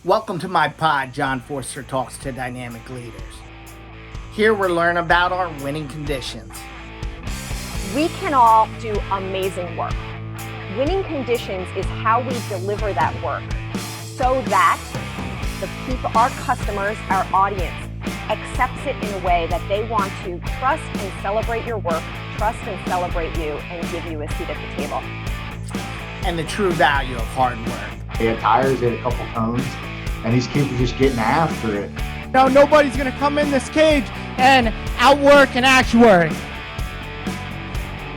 Welcome to my pod, John Forster Talks to Dynamic Leaders. Here we're learning about our winning conditions. We can all do amazing work. Winning conditions is how we deliver that work so that the people, our customers, our audience, accepts it in a way that they want to trust and celebrate your work, trust and celebrate you, and give you a seat at the table. And the true value of hard work. They had tires, they had a couple cones, and these kids were just getting after it. No, nobody's going to come in this cage and outwork an actuary.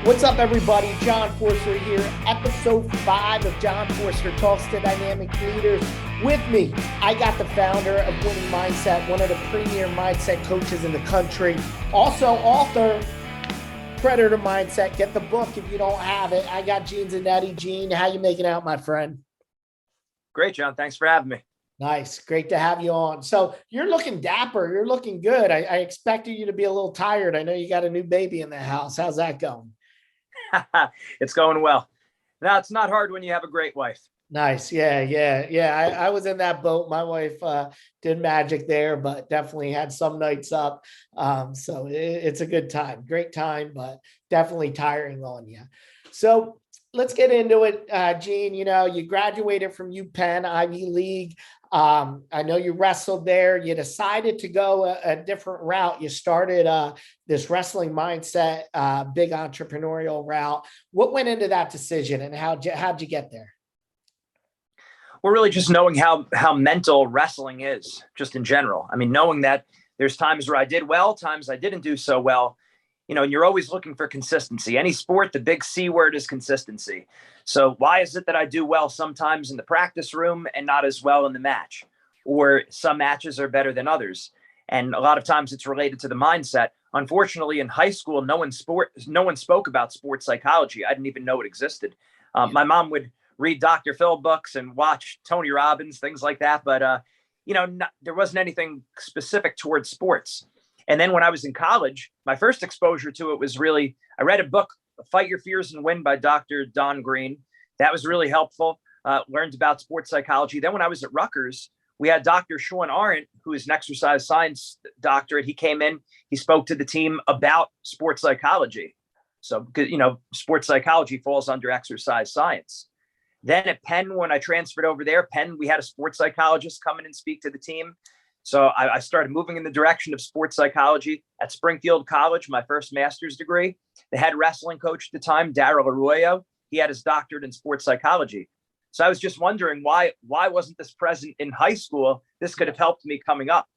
What's up, everybody? John Forster here, episode 5 of John Forster Talks to Dynamic Leaders. With me, I got the founder of Winning Mindset, one of the premier mindset coaches in the country, also author, Predator Mindset. Get the book if you don't have it. I got Gene Zannetti. Gene, how you making out, my friend? Great, John. Thanks for having me. Nice. Great to have you on. So you're looking dapper. You're looking good. I expected you to be a little tired. I know you got a new baby in the house. How's that going? It's going well. No, it's not hard when you have a great wife. Nice. Yeah. I was in that boat. My wife did magic there, but definitely had some nights up. So it's a good time. Great time, but definitely tiring on you. So let's get into it, Gene. You know, you graduated from UPenn, Ivy League. I know you wrestled there. You decided to go a different route. You started this wrestling mindset, big entrepreneurial route. What went into that decision, and how'd you get there? Well, really just knowing how mental wrestling is, just in general. I mean, knowing that there's times where I did well, times I didn't do so well. You know, and you're always looking for consistency. Any sport, the big C word is consistency. So why is it that I do well sometimes in the practice room and not as well in the match? Or some matches are better than others. And a lot of times it's related to the mindset. Unfortunately, in high school, no one spoke about sports psychology. I didn't even know it existed. My mom would read Dr. Phil books and watch Tony Robbins, things like that. But, there wasn't anything specific towards sports. And then when I was in college, my first exposure to it was really, I read a book, Fight Your Fears and Win by Dr. Don Green. That was really helpful. Learned about sports psychology. Then when I was at Rutgers, we had Dr. Sean Arendt, who is an exercise science doctorate. He came in, he spoke to the team about sports psychology. So, sports psychology falls under exercise science. Then at Penn, when I transferred over there, Penn, we had a sports psychologist come in and speak to the team. So I started moving in the direction of sports psychology at Springfield College, my first master's degree. The head wrestling coach at the time, Daryl Arroyo, he had his doctorate in sports psychology. So I was just wondering why wasn't this present in high school? This could have helped me coming up.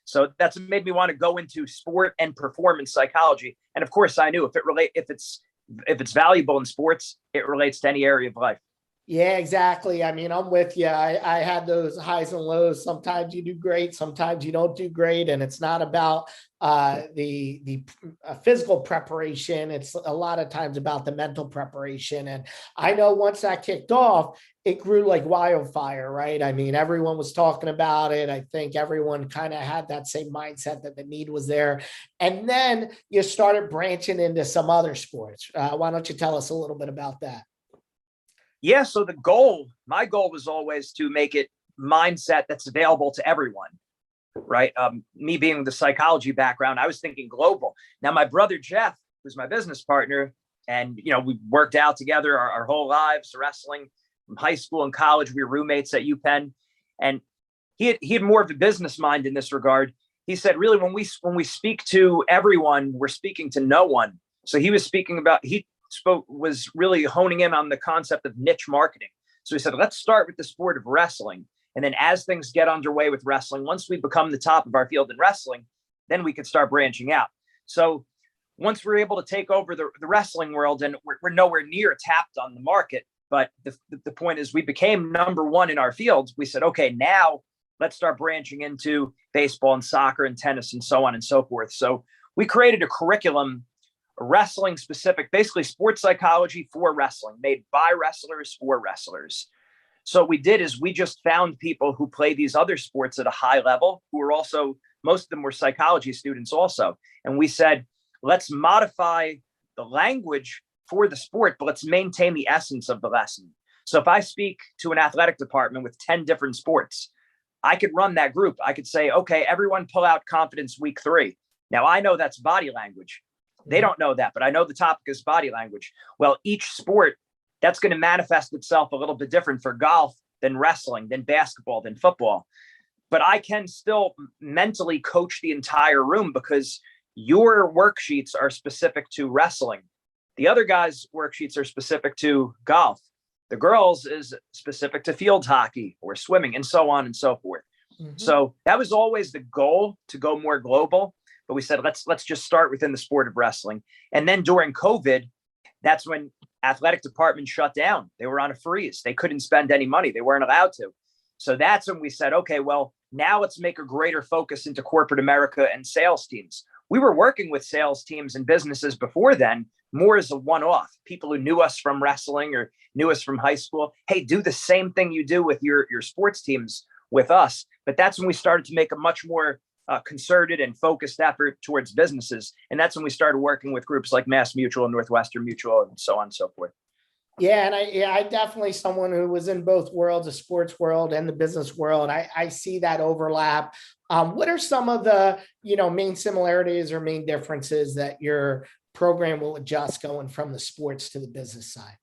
So that's made me want to go into sport and performance psychology. And of course, I knew if it's valuable in sports, it relates to any area of life. Yeah, exactly. I mean, I'm with you. I had those highs and lows. Sometimes you do great, sometimes you don't do great. And it's not about the physical preparation. It's a lot of times about the mental preparation. And I know once that kicked off, it grew like wildfire, right? I mean, everyone was talking about it. I think everyone kind of had that same mindset that the need was there. And then you started branching into some other sports. Why don't you tell us a little bit about that? Yeah. So my goal was always to make it mindset that's available to everyone, right? Me being the psychology background, I was thinking global. Now, my brother, Jeff, who's my business partner, and, we worked out together our whole lives, wrestling from high school and college. We were roommates at UPenn, and he had more of a business mind in this regard. He said, really, when we speak to everyone, we're speaking to no one. So he was was really honing in on the concept of niche marketing. So he said, let's start with the sport of wrestling. And then as things get underway with wrestling, once we become the top of our field in wrestling, then we could start branching out. So once we're able to take over the wrestling world, and we're nowhere near tapped on the market, but the point is we became number one in our fields. We said, okay, now let's start branching into baseball and soccer and tennis and so on and so forth. So we created a curriculum, wrestling specific, basically sports psychology for wrestling, made by wrestlers for wrestlers. So what we did is we just found people who play these other sports at a high level, who were also, most of them were psychology students also. And we said, let's modify the language for the sport, but let's maintain the essence of the lesson. So if I speak to an athletic department with 10 different sports, I could run that group. I could say, okay, everyone pull out confidence week 3. Now I know that's body language. They don't know that, but I know the topic is body language. Well, each sport, that's going to manifest itself a little bit different for golf than wrestling, than basketball, than football. But I can still mentally coach the entire room because your worksheets are specific to wrestling. The other guys' worksheets are specific to golf. The girls is specific to field hockey or swimming, and so on and so forth. So that was always the goal, to go more global. But we said, let's just start within the sport of wrestling. And then during COVID, that's when athletic departments shut down. They were on a freeze. They couldn't spend any money. They weren't allowed to. So that's when we said, okay, well, now let's make a greater focus into corporate America and sales teams. We were working with sales teams and businesses before then, more as a one-off. People who knew us from wrestling or knew us from high school. Hey, do the same thing you do with your sports teams with us. But that's when we started to make a much more concerted and focused effort towards businesses. And that's when we started working with groups like Mass Mutual, Northwestern Mutual, and so on and so forth. Yeah, and I definitely, someone who was in both worlds, the sports world and the business world, I see that overlap. What are some of the, main similarities or main differences that your program will adjust going from the sports to the business side?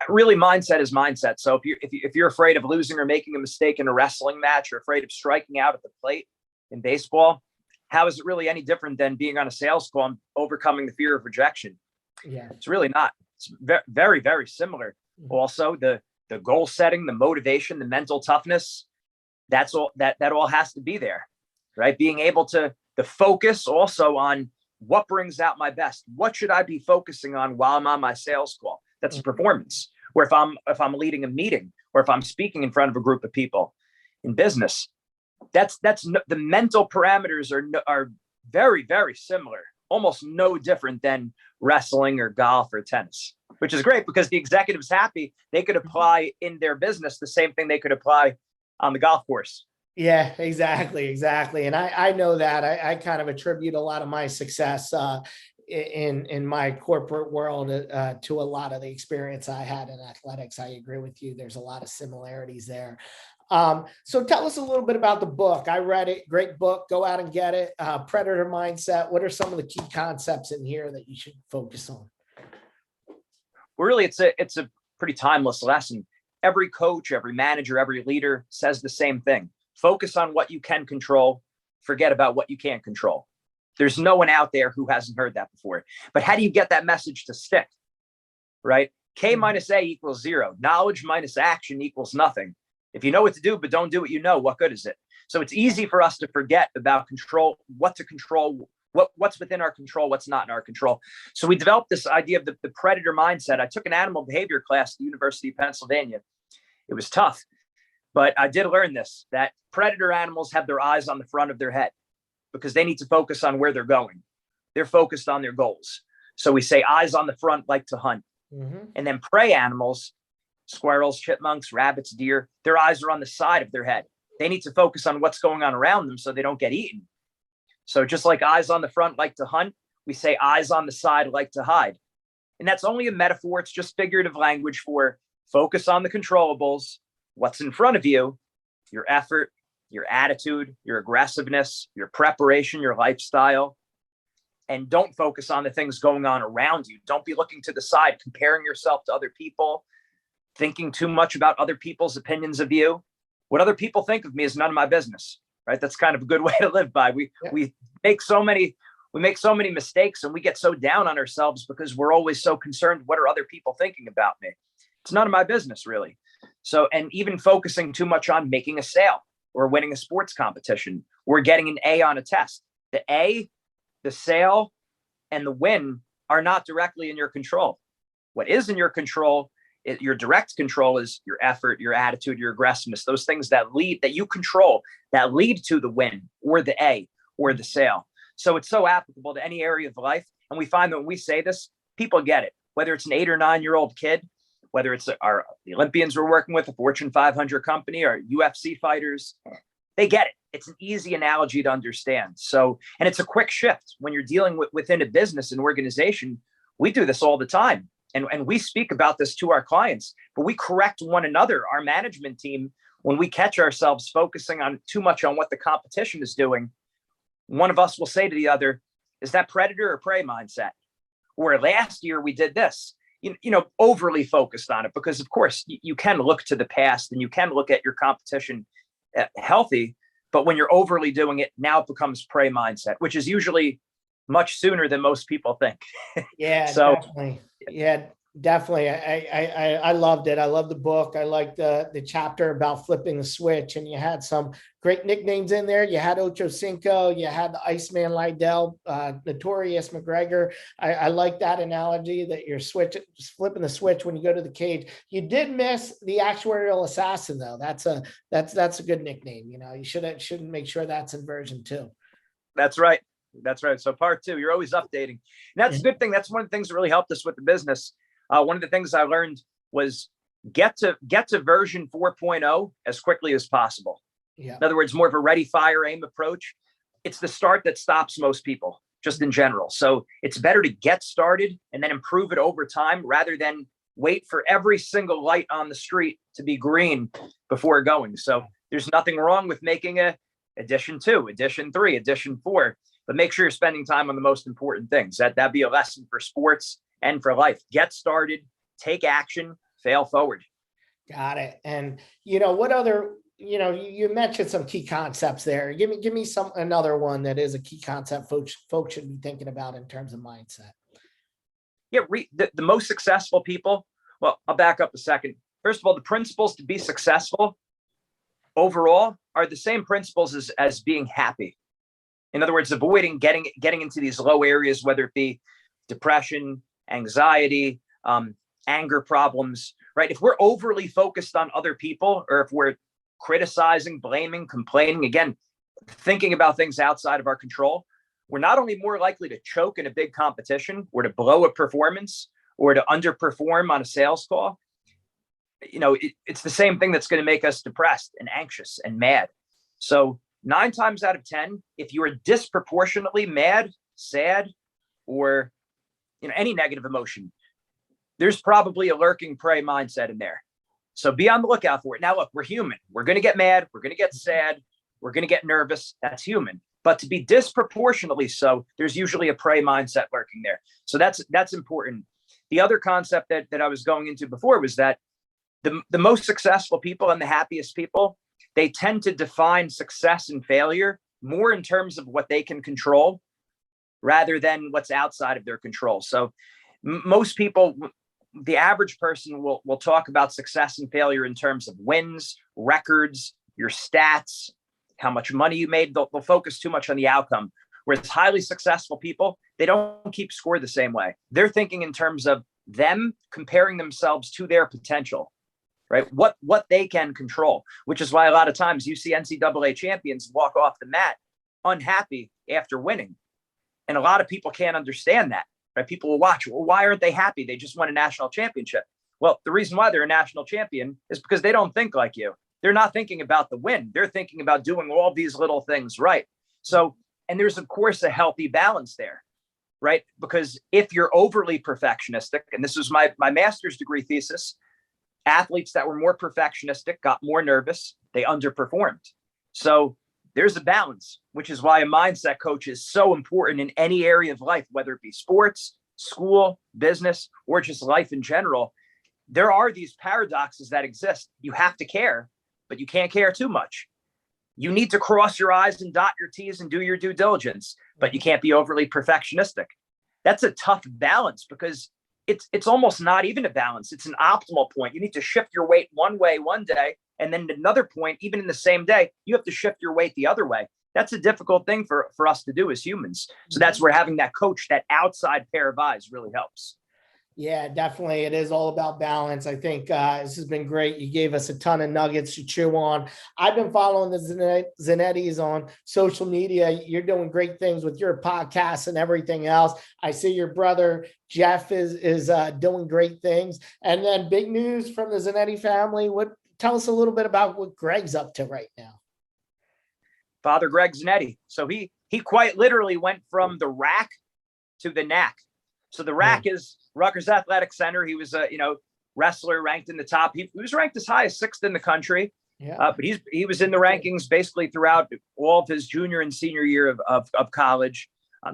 Really, mindset is mindset. So if you're afraid of losing or making a mistake in a wrestling match, or afraid of striking out at the plate in baseball, how is it really any different than being on a sales call and overcoming the fear of rejection? Yeah, it's really not. It's very, very similar. Also, the goal setting, the motivation, the mental toughness, that's all that all has to be there, right? Being able to focus also on what brings out my best. What should I be focusing on while I'm on my sales call? That's performance. Or if I'm leading a meeting, or if I'm speaking in front of a group of people in business, that's the mental parameters are very, very similar, almost no different than wrestling or golf or tennis, which is great because the executive's happy. They could apply in their business the same thing they could apply on the golf course. Yeah, exactly. And I know that I kind of attribute a lot of my success in my corporate world to a lot of the experience I had in athletics. I agree with you. There's a lot of similarities there. So tell us a little bit about the book. I read it. Great book. Go out and get it. Predator Mindset. What are some of the key concepts in here that you should focus on? Well, really, it's a pretty timeless lesson. Every coach, every manager, every leader says the same thing. Focus on what you can control. Forget about what you can't control. There's no one out there who hasn't heard that before. But how do you get that message to stick? Right? K minus A equals 0. Knowledge minus action equals nothing. If you know what to do, but don't do what you know, what good is it? So it's easy for us to forget about control, what to control, what's within our control, what's not in our control. So we developed this idea of the predator mindset. I took an animal behavior class at the University of Pennsylvania. It was tough, but I did learn this, that predator animals have their eyes on the front of their head because they need to focus on where they're going. They're focused on their goals. So we say eyes on the front, like to hunt. And then prey animals, squirrels, chipmunks, rabbits, deer, their eyes are on the side of their head. They need to focus on what's going on around them so they don't get eaten. So just like eyes on the front, like to hunt, we say eyes on the side, like to hide. And that's only a metaphor. It's just figurative language for focus on the controllables, what's in front of you, your effort, your attitude, your aggressiveness, your preparation, your lifestyle. And don't focus on the things going on around you. Don't be looking to the side, comparing yourself to other people, thinking too much about other people's opinions of you. What other people think of me is none of my business, right? That's kind of a good way to live by. We make so many mistakes, and we get so down on ourselves because we're always so concerned. What are other people thinking about me? It's none of my business, really. So, and even focusing too much on making a sale or winning a sports competition or getting an A on a test. The A, the sale, and the win are not directly in your control. What is in your control, your direct control, is your effort, your attitude, your aggressiveness, those things that you control, that lead to the win or the A or the sale. So it's so applicable to any area of life. And we find that when we say this, people get it, whether it's an 8 or 9-year-old kid, whether it's the Olympians we're working with, a Fortune 500 company, or UFC fighters, they get it. It's an easy analogy to understand. So, and it's a quick shift when you're dealing within a business and organization. We do this all the time. And we speak about this to our clients, but we correct one another. Our management team, when we catch ourselves focusing on too much on what the competition is doing, one of us will say to the other, is that predator or prey mindset? Or last year we did this, overly focused on it, because of course you can look to the past and you can look at your competition healthy, but when you're overly doing it, now it becomes prey mindset, which is usually much sooner than most people think. Yeah, So definitely. Yeah, definitely. I loved it. I love the book. I liked the chapter about flipping the switch, and you had some great nicknames in there. You had Ocho Cinco, you had the Iceman Lydell, Notorious McGregor. I like that analogy that you're flipping the switch when you go to the cage. You did miss the actuarial assassin though. That's a good nickname. You should make sure that's in version 2. That's right. That's right. So part 2, you're always updating. And that's a good thing. That's one of the things that really helped us with the business. One of the things I learned was get to version 4.0 as quickly as possible. Yeah. In other words, more of a ready, fire, aim approach. It's the start that stops most people, just in general. So it's better to get started and then improve it over time rather than wait for every single light on the street to be green before going. So there's nothing wrong with making a edition 2, edition 3, edition 4, but make sure you're spending time on the most important things. That'd be a lesson for sports and for life. Get started, take action, fail forward. Got it. And what other, you mentioned some key concepts there. Give me another one that is a key concept folks should be thinking about in terms of mindset. Yeah, the most successful people. Well, I'll back up a second. First of all, the principles to be successful overall are the same principles as being happy. In other words, avoiding getting into these low areas, whether it be depression, anxiety, anger problems, right? If we're overly focused on other people, or if we're criticizing, blaming, complaining, again, thinking about things outside of our control, we're not only more likely to choke in a big competition or to blow a performance or to underperform on a sales call. It's the same thing that's going to make us depressed and anxious and mad. So 9 times out of 10, if you are disproportionately mad, sad, or any negative emotion, there's probably a lurking prey mindset in there. So be on the lookout for it. Now, look, we're human. We're going to get mad. We're going to get sad. We're going to get nervous. That's human. But to be disproportionately so, there's usually a prey mindset lurking there. So that's important. The other concept that I was going into before was that the most successful people and the happiest people, they tend to define success and failure more in terms of what they can control rather than what's outside of their control. So most people, the average person will talk about success and failure in terms of wins, records, your stats, how much money you made. They'll focus too much on the outcome. Whereas highly successful people, they don't keep score the same way. They're thinking in terms of them comparing themselves to their potential, right? What they can control, which is why a lot of times you see NCAA champions walk off the mat unhappy after winning. And a lot of people can't understand that, right? People will watch, well, why aren't they happy? They just won a national championship. Well, the reason why they're a national champion is because they don't think like you. They're not thinking about the win. They're thinking about doing all these little things right. So, and there's, of course, a healthy balance there, right? Because if you're overly perfectionistic, and this was my master's degree thesis, athletes that were more perfectionistic got more nervous, they underperformed. So there's a balance, which is why a mindset coach is so important in any area of life, whether it be sports, school, business, or just life in general. There are these paradoxes that exist. You have to care, but you can't care too much. You need to cross your I's and dot your T's and do your due diligence, but you can't be overly perfectionistic. That's a tough balance because it's almost not even a balance. It's an optimal point. You need to shift your weight one way one day, and then another point, even in the same day, you have to shift your weight the other way. That's a difficult thing for us to do as humans. So that's where having that coach, that outside pair of eyes, really helps. Yeah, definitely. It is all about balance. I think this has been great. You gave us a ton of nuggets to chew on. I've been following the Zannettis on social media. You're doing great things with your podcast and everything else. I see your brother, Jeff, is doing great things. And then big news from the Zannetti family. Tell us a little bit about what Greg's up to right now. Father Greg Zannetti. So he quite literally went from the rack to the knack. So the rack is Rutgers Athletic Center. He was a wrestler ranked in the top. He was ranked as high as 6th in the country. Yeah. But he was in the rankings basically throughout all of his junior and senior year of college.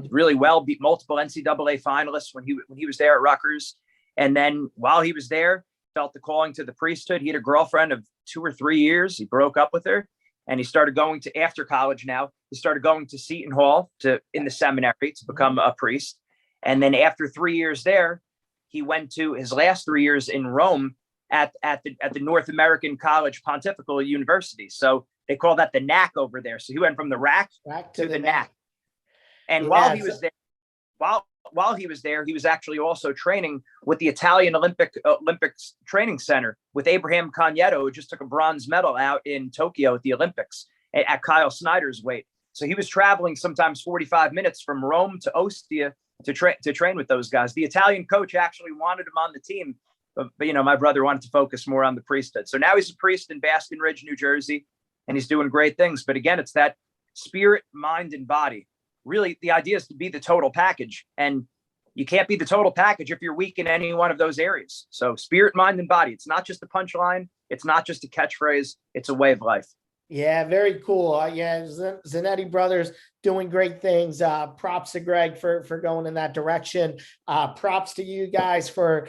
Really well, beat multiple NCAA finalists when he was there at Rutgers. And then while he was there, felt the calling to the priesthood. He had a girlfriend of 2 or 3 years. He broke up with her, and he started going to, after college now, he started going to Seton Hall in the seminary to become a priest. And then after 3 years there, he went to his last 3 years in Rome at the North American College Pontifical University. So they call that the NAC over there. So he went from the rack to the NAC. And while he was there, he was actually also training with the Italian Olympics Training Center with Abraham Cogneto, who just took a bronze medal out in Tokyo at the Olympics at Kyle Snyder's weight. So he was traveling sometimes 45 minutes from Rome to Ostia to train with those guys. The Italian coach actually wanted him on the team, but my brother wanted to focus more on the priesthood. So now he's a priest in Baskin Ridge, New Jersey, and he's doing great things. But again, it's that spirit, mind, and body. Really, the idea is to be the total package, and you can't be the total package if you're weak in any one of those areas. So spirit, mind, and body. It's not just a punchline. It's not just a catchphrase. It's a way of life. Yeah, very cool. Zannetti brothers doing great things. Props to Greg for going in that direction. Props to you guys for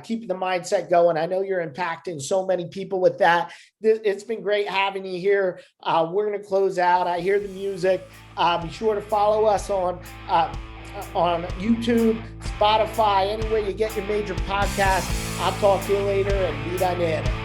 keeping the mindset going. I know you're impacting so many people with that. It's been great having you here. We're going to close out. I hear the music. Be sure to follow us on YouTube, Spotify, anywhere you get your major podcasts. I'll talk to you later, and be dynamic.